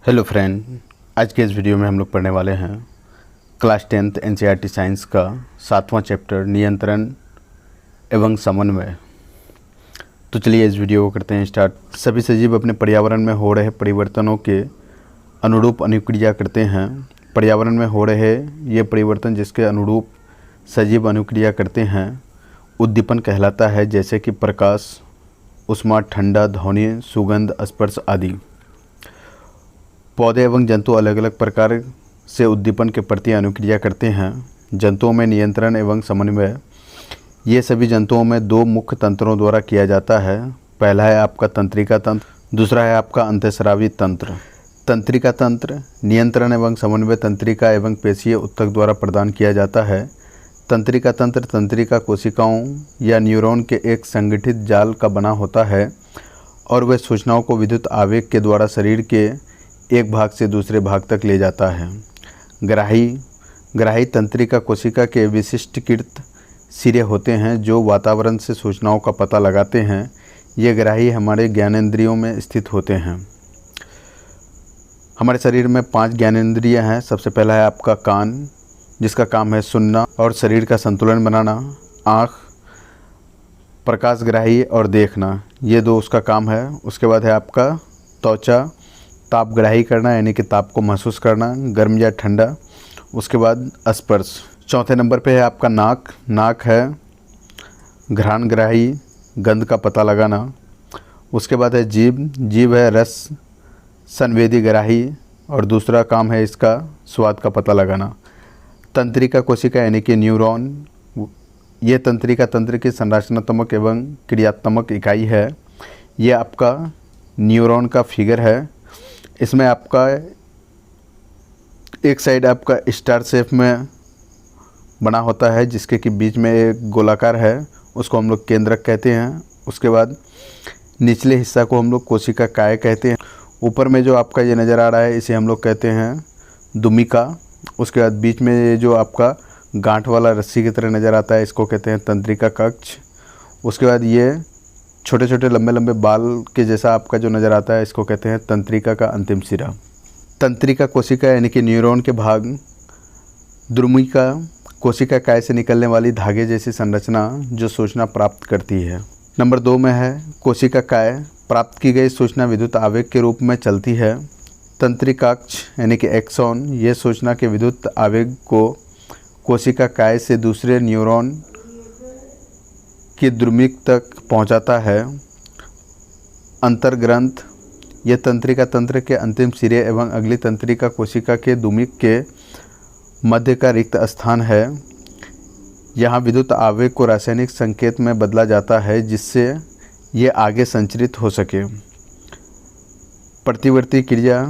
Hello friend, आज के इस वीडियो में हम लोग पढ़ने वाले हैं क्लास 10th एनसीईआरटी साइंस का 7वां चैप्टर नियंत्रण एवं समन्वय। तो चलिए इस वीडियो को करते हैं स्टार्ट। सभी सजीव अपने पर्यावरण में हो रहे परिवर्तनों के अनुरूप अनुक्रिया करते हैं। पर्यावरण में हो रहे ये परिवर्तन जिसके अनुरूप सजीव अनुक्रिया करते हैं उद्दीपन कहलाता है, जैसे कि प्रकाश, ऊष्मा, ठंडा, ध्वनि, सुगंध, स्पर्श आदि। पौधे एवं जंतु अलग अलग प्रकार से उद्दीपन के प्रति अनुक्रिया करते हैं। जंतुओं में नियंत्रण एवं समन्वय ये सभी जंतुओं में दो मुख्य तंत्रों द्वारा किया जाता है। पहला है आपका तंत्रिका तंत्र, दूसरा है आपका अंतःस्रावी तंत्र। तंत्रिका तंत्र नियंत्रण एवं समन्वय तंत्रिका एवं पेशीय ऊतक द्वारा प्रदान किया जाता है। तंत्रिका तंत्र तंत्रिका कोशिकाओं या न्यूरॉन के एक संगठित जाल का बना होता है और वह सूचनाओं को विद्युत आवेग के द्वारा शरीर के एक भाग से दूसरे भाग तक ले जाता है। ग्राही तंत्रिका कोशिका के विशिष्टकृत सिरे होते हैं जो वातावरण से सूचनाओं का पता लगाते हैं। ये ग्राही हमारे ज्ञानेंद्रियों में स्थित होते हैं। हमारे शरीर में 5 ज्ञानेंद्रिय हैं। सबसे पहला है आपका कान, जिसका काम है सुनना और शरीर का संतुलन बनाना। आँख, प्रकाशग्राही और देखना, ये 2 उसका काम है। उसके बाद है आपका त्वचा, तापग्राही करना यानी कि ताप को महसूस करना, गर्म या ठंडा। उसके बाद स्पर्श। चौथे नंबर पे है आपका नाक। नाक है घ्राणग्राही, गंध का पता लगाना। उसके बाद है जीभ। जीभ है रस संवेदीग्राही और दूसरा काम है इसका स्वाद का पता लगाना। तंत्रिका कोशिका यानी कि न्यूरॉन, ये तंत्रिका तंत्र की संरचनात्मक एवं क्रियात्मक इकाई है। ये आपका न्यूरॉन का फिगर है। इसमें आपका एक साइड आपका स्टार शेप में बना होता है, जिसके कि बीच में एक गोलाकार है, उसको हम लोग केंद्रक कहते हैं। उसके बाद निचले हिस्सा को हम लोग कोशिका काय कहते हैं। ऊपर में जो आपका ये नज़र आ रहा है इसे हम लोग कहते हैं दुमिका। उसके बाद बीच में ये जो आपका गांठ वाला रस्सी की तरह नज़र आता है इसको कहते हैं तंत्रिका कक्ष। उसके बाद ये छोटे छोटे लंबे लंबे बाल के जैसा आपका जो नज़र आता है इसको कहते हैं तंत्रिका का अंतिम सिरा। तंत्रिका कोशिका यानी कि न्यूरॉन के भाग द्रुमिका कोशिका काय से निकलने वाली धागे जैसी संरचना जो सूचना प्राप्त करती है। नंबर 2 में है कोशिका काय। प्राप्त की गई सूचना विद्युत आवेग के रूप में चलती है। तंत्रिकाक्ष यानी कि एक्सॉन, ये सूचना के विद्युत आवेग को कोशिका काय से दूसरे न्यूरॉन की द्रुमिक तक पहुंचाता है। अंतर्ग्रंथ, यह तंत्रिका तंत्र के अंतिम सिरे एवं अगली तंत्रिका कोशिका के द्रुमिक के मध्य का रिक्त स्थान है। यहाँ विद्युत आवेग को रासायनिक संकेत में बदला जाता है जिससे ये आगे संचरित हो सके। प्रतिवर्ती क्रिया,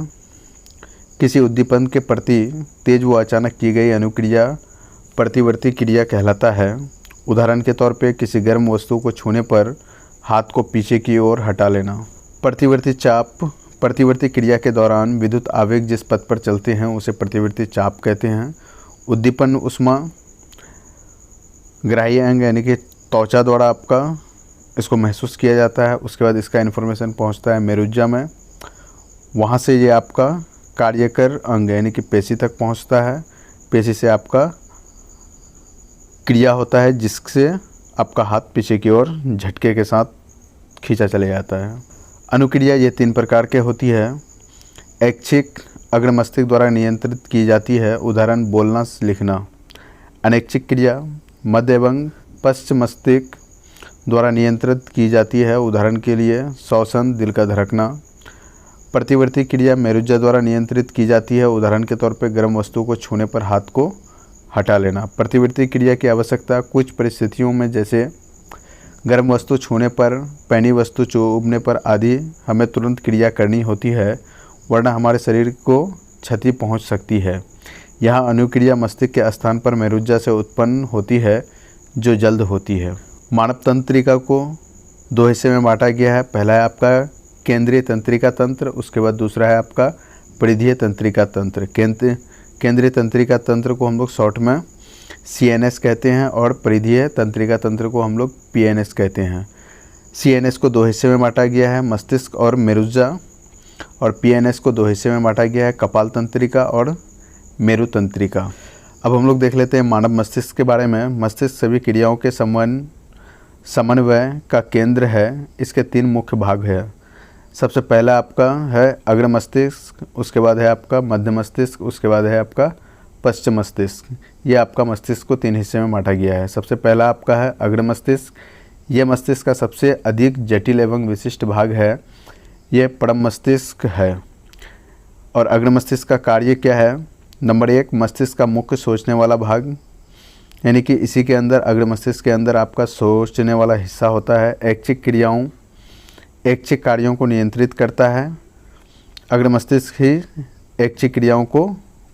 किसी उद्दीपन के प्रति तेज व अचानक की गई अनुक्रिया प्रतिवर्ती क्रिया कहलाता है। उदाहरण के तौर पे किसी गर्म वस्तु को छूने पर हाथ को पीछे की ओर हटा लेना। प्रतिवर्ती चाप, प्रतिवर्ती क्रिया के दौरान विद्युत आवेग जिस पथ पर चलते हैं उसे प्रतिवर्ती चाप कहते हैं। उद्दीपन ऊष्मा ग्राही अंग यानी कि त्वचा द्वारा आपका इसको महसूस किया जाता है। उसके बाद इसका इन्फॉर्मेशन पहुंचता है मेरुज्जा में, वहां से ये आपका कार्यकर अंग यानी कि पेशी तक पहुंचता है। पेशी से आपका क्रिया होता है जिससे आपका हाथ पीछे की ओर झटके के साथ खींचा चले जाता है। अनुक्रिया ये 3 प्रकार के होती है। ऐच्छिक अग्र मस्तिष्क द्वारा नियंत्रित की जाती है, उदाहरण बोलना, लिखना। अनैच्छिक क्रिया मध्य एवं पश्च मस्तिष्क द्वारा नियंत्रित की जाती है, उदाहरण के लिए श्वसन, दिल का धड़कना। प्रतिवर्ती क्रिया मेरुज्जा द्वारा नियंत्रित की जाती है, उदाहरण के तौर पर गर्म वस्तु को छूने पर हाथ को हटा लेना। प्रतिवर्ती क्रिया की आवश्यकता कुछ परिस्थितियों में, जैसे गर्म वस्तु छूने पर, पैनी वस्तु चुभने पर आदि, हमें तुरंत क्रिया करनी होती है, वरना हमारे शरीर को क्षति पहुंच सकती है। यहाँ अनुक्रिया मस्तिष्क के स्थान पर मेरुज्जा से उत्पन्न होती है जो जल्द होती है। मानव तंत्रिका को 2 हिस्से में बांटा गया है। पहला है आपका केंद्रीय तंत्रिका तंत्र, उसके बाद दूसरा है आपका परिधीय तंत्रिका तंत्र। केंद्रीय तंत्रिका तंत्र को हम लोग शॉर्ट में CNS कहते हैं और परिधीय तंत्रिका तंत्र को हम लोग PNS कहते हैं। CNS को 2 हिस्से में बांटा गया है, मस्तिष्क और मेरुज्जा। और पीएनएस को 2 हिस्से में बांटा गया है, कपाल तंत्रिका और मेरु तंत्रिका। अब हम लोग देख लेते हैं मानव मस्तिष्क के बारे में। मस्तिष्क सभी क्रियाओं के समन्वय का केंद्र है। इसके 3 मुख्य भाग हैं। सबसे पहला आपका है अग्र मस्तिष्क, उसके बाद है आपका मध्य मस्तिष्क, उसके बाद है आपका पश्चिम मस्तिष्क। ये आपका मस्तिष्क को 3 हिस्से में बांटा गया है। सबसे पहला आपका है अग्र मस्तिष्क। यह मस्तिष्क का सबसे अधिक जटिल एवं विशिष्ट भाग है। यह परम मस्तिष्क है। और अग्र मस्तिष्क का कार्य क्या है? नंबर 1, मस्तिष्क का मुख्य सोचने वाला भाग, यानी कि इसी के अंदर अग्र मस्तिष्क के अंदर आपका सोचने वाला हिस्सा होता है। ऐच्छिक कार्यों को नियंत्रित करता है। अग्र मस्तिष्क ही ऐच्छिक क्रियाओं को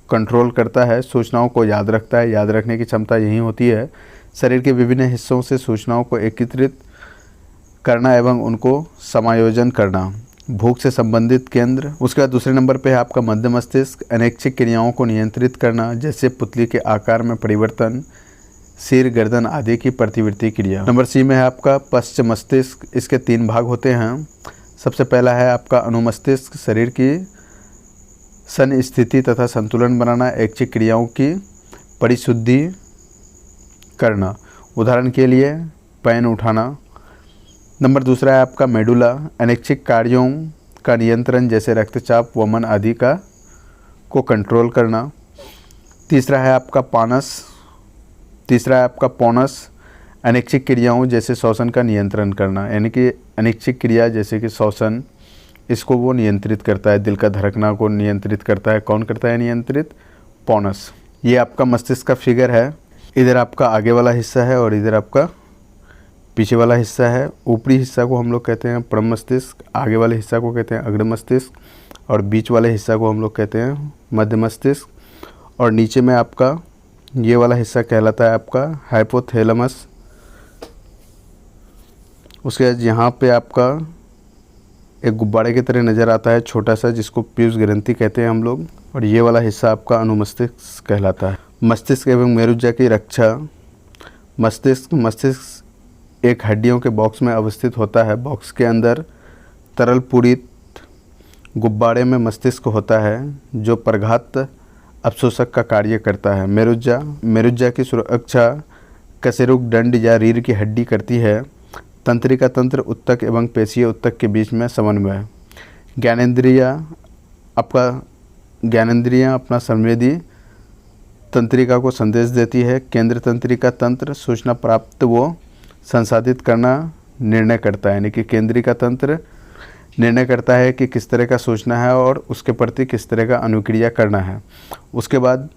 कंट्रोल करता है, सूचनाओं को याद रखता है। याद रखने की क्षमता यही होती है शरीर के विभिन्न हिस्सों से सूचनाओं को एकत्रित करना एवं उनको समायोजन करना। भूख से संबंधित केंद्र। उसके बाद दूसरे नंबर पे है आपका मध्य मस्तिष्क। अनैच्छिक क्रियाओं को नियंत्रित करना, जैसे पुतली के आकार में परिवर्तन, सिर, गर्दन आदि की प्रतिवृत्ति क्रिया। नंबर सी में है आपका पश्चिम मस्तिष्क। इसके 3 भाग होते हैं। सबसे पहला है आपका अनुमस्तिष्क, शरीर की सन स्थिति तथा संतुलन बनाना, ऐच्छिक क्रियाओं की परिशुद्धि करना, उदाहरण के लिए पेन उठाना। नंबर दूसरा है आपका मेडुला, अनैच्छिक कार्यों का नियंत्रण, जैसे रक्तचाप, वमन आदि को कंट्रोल करना। तीसरा है आपका पोनस, अनैच्छिक क्रियाओं जैसे श्वसन का नियंत्रण करना, यानी कि अनैच्छिक क्रिया जैसे कि श्वसन, इसको वो नियंत्रित करता है। दिल का धड़कना को नियंत्रित करता है। कौन करता है नियंत्रित? पोनस। ये आपका मस्तिष्क का फिगर है। इधर आपका आगे वाला हिस्सा है और इधर आपका पीछे वाला हिस्सा है। ऊपरी हिस्सा को हम लोग कहते हैं परम मस्तिष्क, आगे वाले हिस्सा को कहते हैं अग्र मस्तिष्क और बीच वाले हिस्सा को हम लोग कहते हैं मध्य मस्तिष्क। और नीचे में आपका ये वाला हिस्सा कहलाता है आपका हाइपोथैलेमस। उसके बाद यहाँ पे आपका एक गुब्बारे की तरह नज़र आता है छोटा सा, जिसको पीयूष ग्रंथि कहते हैं हम लोग। और ये वाला हिस्सा आपका अनुमस्तिष्क कहलाता है। मस्तिष्क एवं मेरुज्जा की रक्षा। मस्तिष्क एक हड्डियों के बॉक्स में अवस्थित होता है। बॉक्स के अंदर तरल पूरित गुब्बारे में मस्तिष्क होता है, जो प्रघात अवशोषक का कार्य करता है। मेरुज्जा की सुरक्षा कशेरुक दंड या रीढ़ की हड्डी करती है। तंत्रिका तंत्र उत्तक एवं पेशीय उत्तक के बीच में समन्वय। ज्ञानेंद्रियाँ अपना संवेदी तंत्रिका को संदेश देती है। केंद्र तंत्रिका तंत्र सूचना प्राप्त व संसाधित करना निर्णय करता है, यानी कि केंद्रिका तंत्र निर्णय करता है कि किस तरह का सोचना है और उसके प्रति किस तरह का अनुक्रिया करना है। उसके बाद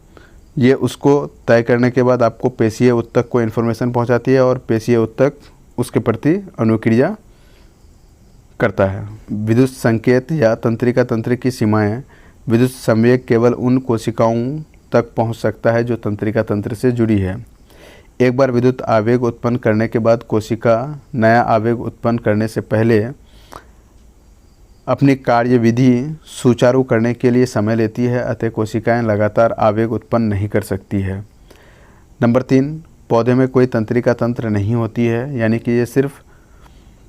ये उसको तय करने के बाद आपको पेशीय उत्तक को इन्फॉर्मेशन पहुंचाती है और पेशीय उत्तक उसके प्रति अनुक्रिया करता है। विद्युत संकेत या तंत्रिका तंत्र की सीमाएं। विद्युत संवेग केवल उन कोशिकाओं तक पहुंच सकता है जो तंत्रिका तंत्र से जुड़ी है। एक बार विद्युत आवेग उत्पन्न करने के बाद कोशिका नया आवेग उत्पन्न करने से पहले अपनी कार्यविधि सुचारू करने के लिए समय लेती है, अतः कोशिकाएं लगातार आवेग उत्पन्न नहीं कर सकती है। नंबर 3, पौधे में कोई तंत्रिका तंत्र नहीं होती है, यानी कि ये सिर्फ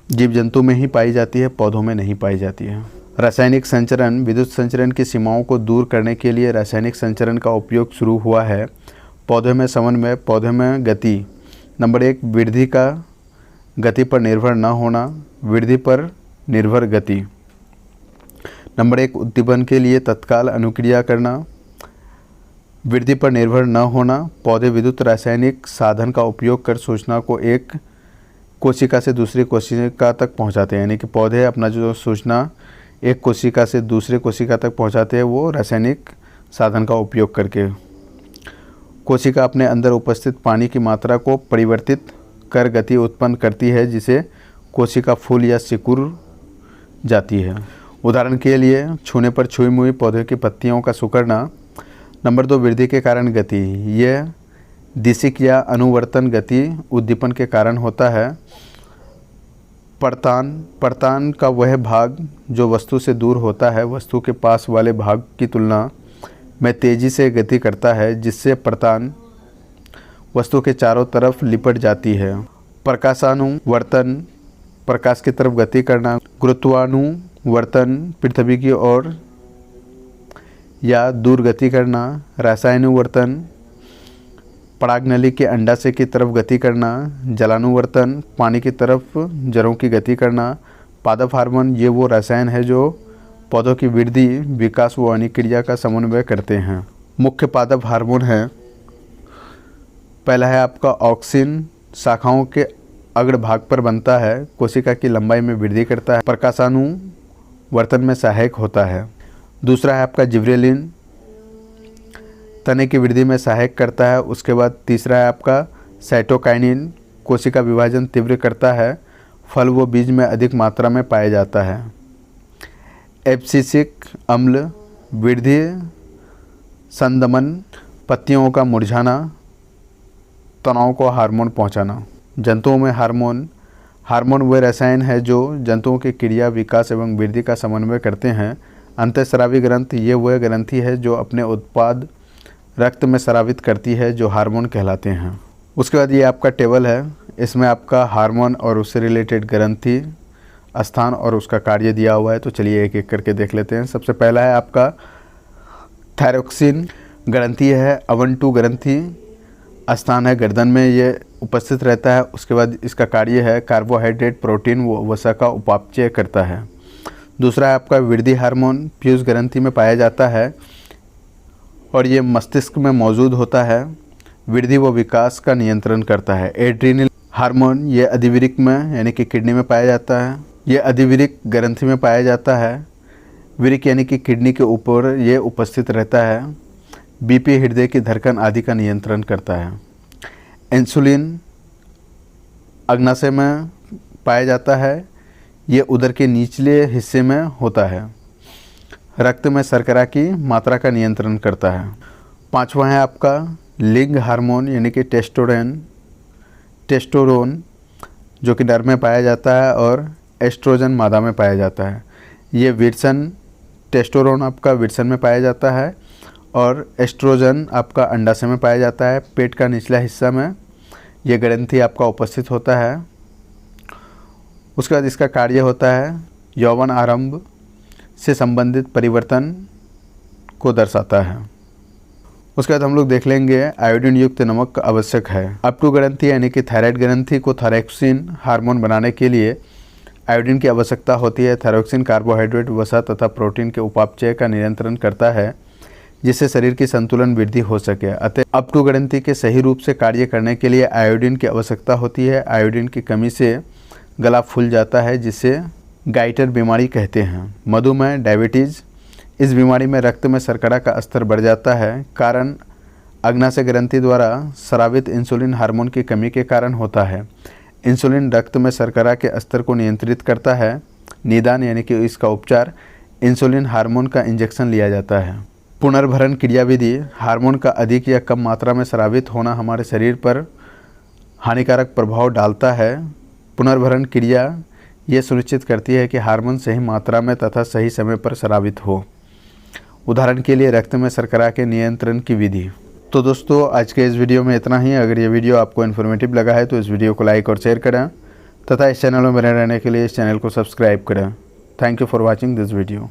जीव जंतु में ही पाई जाती है, पौधों में नहीं पाई जाती है। रासायनिक संचरण। विद्युत संचरण की सीमाओं को दूर करने के लिए रासायनिक संचरण का उपयोग शुरू हुआ है। पौधे में समन्वय। पौधे में गति। नंबर 1, वृद्धि का गति पर निर्भर न होना, वृद्धि पर निर्भर गति। नंबर 1, उद्दीपन के लिए तत्काल अनुक्रिया करना, वृद्धि पर निर्भर न होना। पौधे विद्युत रासायनिक साधन का उपयोग कर सूचना को एक कोशिका से दूसरी कोशिका तक पहुंचाते हैं, यानी कि पौधे अपना जो सूचना एक कोशिका से दूसरे कोशिका तक पहुंचाते हैं वो रासायनिक साधन का उपयोग करके। कोशिका अपने अंदर उपस्थित पानी की मात्रा को परिवर्तित कर गति उत्पन्न करती है, जिसे कोशिका फूल या सिकुड़ जाती है। उदाहरण के लिए छूने पर छुई मुई पौधे की पत्तियों का सिकुड़ना। नंबर 2, वृद्धि के कारण गति। यह दिशिक या अनुवर्तन गति उद्दीपन के कारण होता है। पर्तान का वह भाग जो वस्तु से दूर होता है, वस्तु के पास वाले भाग की तुलना में तेजी से गति करता है, जिससे पर्तान वस्तु के चारों तरफ लिपट जाती है। प्रकाशानुवर्तन, प्रकाश की तरफ गति करना। वर्तन पृथ्वी की ओर या दूर गति करना, रासायनुवर्तन परागनली के अंडाशय की तरफ गति करना, जलानुवर्तन पानी की तरफ जड़ों की गति करना। पादप हार्मोन ये वो रसायन है जो पौधों की वृद्धि, विकास व अनुक्रिया का समन्वय करते हैं। मुख्य पादप हार्मोन है, पहला है आपका ऑक्सिन, शाखाओं के अग्र भाग पर बनता है, कोशिका की लंबाई में वृद्धि करता है, प्रकाशानुवर्तन में सहायक होता है। दूसरा है आपका जिब्रेलिन, तने की वृद्धि में सहायक करता है। उसके बाद तीसरा है आपका साइटोकाइनिन, कोशिका विभाजन तीव्र करता है, फल व बीज में अधिक मात्रा में पाया जाता है। एब्सिसिक अम्ल, वृद्धि, संदमन, पत्तियों का मुरझाना, तनाव को हार्मोन पहुंचाना। जंतुओं में हार्मोन वे रसायन है जो जंतुओं की क्रिया, विकास एवं वृद्धि का समन्वय करते हैं। अंतःस्रावी ग्रंथि ये वह ग्रंथि है जो अपने उत्पाद रक्त में स्रावित करती है, जो हार्मोन कहलाते हैं। उसके बाद ये आपका टेबल है, इसमें आपका हार्मोन और उससे रिलेटेड ग्रंथि, स्थान और उसका कार्य दिया हुआ है। तो चलिए एक एक करके देख लेते हैं। सबसे पहला है आपका थायरोक्सिन ग्रंथि है, अवन-2 ग्रंथि, स्थान है गर्दन में, ये उपस्थित रहता है। उसके बाद इसका कार्य है कार्बोहाइड्रेट, प्रोटीन व वसा का उपापचय करता है। दूसरा है आपका वृद्धि हार्मोन, पीयूष ग्रंथि में पाया जाता है और ये मस्तिष्क में मौजूद होता है, वृद्धि व विकास का नियंत्रण करता है। एड्रीनल हार्मोन ये अधिवृक्क में यानी कि किडनी में पाया जाता है, ये अधिवृक्क ग्रंथि में पाया जाता है। वृक्क यानी कि किडनी के ऊपर ये उपस्थित रहता है, बीपी, हृदय की धड़कन आदि का नियंत्रण करता है। इंसुलिन अग्नाशय में पाया जाता है, ये उदर के निचले हिस्से में होता है, रक्त में शर्करा की मात्रा का नियंत्रण करता है। पांचवा है आपका लिंग हार्मोन यानी कि टेस्टोरोन जो कि नर में पाया जाता है और एस्ट्रोजन मादा में पाया जाता है। ये टेस्टोरोन आपका विरसन में पाया जाता है और एस्ट्रोजन आपका अंडाशय में पाया जाता है। पेट का निचला हिस्सा में ये ग्रंथि आपका उपस्थित होता है। उसके बाद इसका कार्य होता है यौवन आरंभ से संबंधित परिवर्तन को दर्शाता है। उसके बाद हम लोग देख लेंगे आयोडीन युक्त नमक आवश्यक है। अप-2 ग्रंथि यानी कि थायराइड ग्रंथि को थायरोक्सिन हार्मोन बनाने के लिए आयोडीन की आवश्यकता होती है। थायरोक्सिन कार्बोहाइड्रेट, वसा तथा प्रोटीन के उपापचय का नियंत्रण करता है, जिससे शरीर की संतुलन वृद्धि हो सके। अतः अप-2 ग्रंथि के सही रूप से कार्य करने के लिए आयोडीन की आवश्यकता होती है। आयोडीन की कमी से गला फूल जाता है, जिसे गाइटर बीमारी कहते हैं। मधुमेह, डायबिटीज़, इस बीमारी में रक्त में शर्करा का स्तर बढ़ जाता है, कारण अग्नाशय ग्रंथि द्वारा स्रावित इंसुलिन हार्मोन की कमी के कारण होता है। इंसुलिन रक्त में शर्करा के स्तर को नियंत्रित करता है। निदान यानी कि इसका उपचार, इंसुलिन हार्मोन का इंजेक्शन लिया जाता है। पुनर्भरण क्रियाविधि, हार्मोन का अधिक या कम मात्रा में स्रावित होना हमारे शरीर पर हानिकारक प्रभाव डालता है। पुनर्भरण क्रिया ये सुनिश्चित करती है कि हार्मोन सही मात्रा में तथा सही समय पर स्रावित हो। उदाहरण के लिए रक्त में शर्करा के नियंत्रण की विधि। तो दोस्तों आज के इस वीडियो में इतना ही। अगर ये वीडियो आपको इन्फॉर्मेटिव लगा है तो इस वीडियो को लाइक और शेयर करें तथा इस चैनल में बने रहने के लिए इस चैनल को सब्सक्राइब करें। Thank you for watching this video.